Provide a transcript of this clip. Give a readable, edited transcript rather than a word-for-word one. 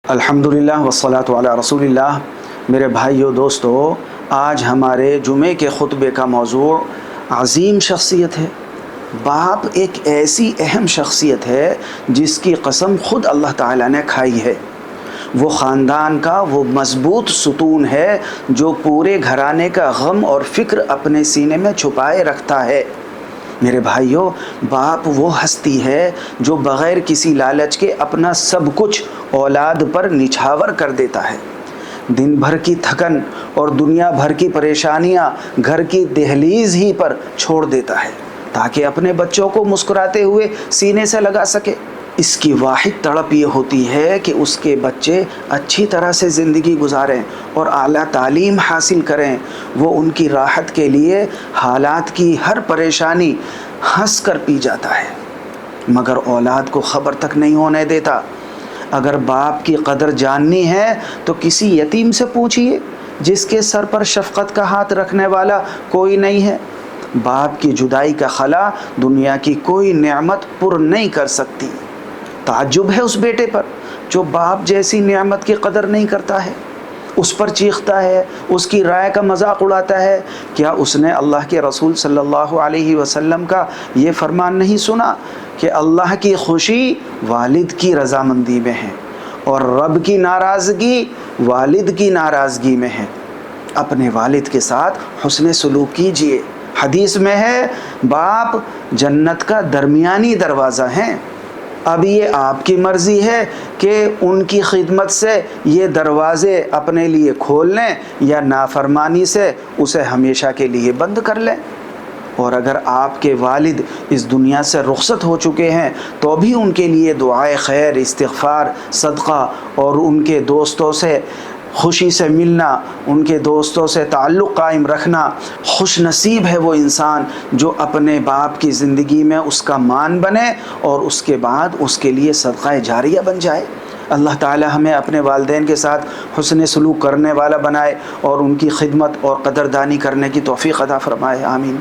الحمدللہ والصلاۃ علی رسول اللہ۔ میرے بھائیو دوستو، آج ہمارے جمعے کے خطبے کا موضوع عظیم شخصیت ہے۔ باپ ایک ایسی اہم شخصیت ہے جس کی قسم خود اللہ تعالیٰ نے کھائی ہے۔ وہ خاندان کا وہ مضبوط ستون ہے جو پورے گھرانے کا غم اور فکر اپنے سینے میں چھپائے رکھتا ہے۔ میرے بھائیوں، باپ وہ ہستی ہے جو بغیر کسی لالچ کے اپنا سب کچھ اولاد پر نچھاور کر دیتا ہے۔ دن بھر کی تھکن اور دنیا بھر کی پریشانیاں گھر کی دہلیز ہی پر چھوڑ دیتا ہے تاکہ اپنے بچوں کو مسکراتے ہوئے سینے سے لگا سکے۔ اس کی واحد تڑپ یہ ہوتی ہے کہ اس کے بچے اچھی طرح سے زندگی گزاریں اور اعلیٰ تعلیم حاصل کریں۔ وہ ان کی راحت کے لیے حالات کی ہر پریشانی ہنس کر پی جاتا ہے، مگر اولاد کو خبر تک نہیں ہونے دیتا۔ اگر باپ کی قدر جاننی ہے تو کسی یتیم سے پوچھئے جس کے سر پر شفقت کا ہاتھ رکھنے والا کوئی نہیں ہے۔ باپ کی جدائی کا خلا دنیا کی کوئی نعمت پر نہیں کر سکتی۔ تعجب ہے اس بیٹے پر جو باپ جیسی نعمت کی قدر نہیں کرتا ہے، اس پر چیختا ہے، اس کی رائے کا مذاق اڑاتا ہے۔ کیا اس نے اللہ کے رسول صلی اللہ علیہ وسلم کا یہ فرمان نہیں سنا کہ اللہ کی خوشی والد کی رضامندی میں ہے اور رب کی ناراضگی والد کی ناراضگی میں ہے؟ اپنے والد کے ساتھ حسن سلوک کیجیے۔ حدیث میں ہے، باپ جنت کا درمیانی دروازہ ہیں۔ اب یہ آپ کی مرضی ہے کہ ان کی خدمت سے یہ دروازے اپنے لیے کھول لیں یا نافرمانی سے اسے ہمیشہ کے لیے بند کر لیں۔ اور اگر آپ کے والد اس دنیا سے رخصت ہو چکے ہیں تو بھی ان کے لیے دعائے خیر، استغفار، صدقہ اور ان کے دوستوں سے خوشی سے ملنا، ان کے دوستوں سے تعلق قائم رکھنا۔ خوش نصیب ہے وہ انسان جو اپنے باپ کی زندگی میں اس کا مان بنے اور اس کے بعد اس کے لیے صدقہ جاریہ بن جائے۔ اللہ تعالی ہمیں اپنے والدین کے ساتھ حسن سلوک کرنے والا بنائے اور ان کی خدمت اور قدردانی کرنے کی توفیق عطا فرمائے۔ آمین۔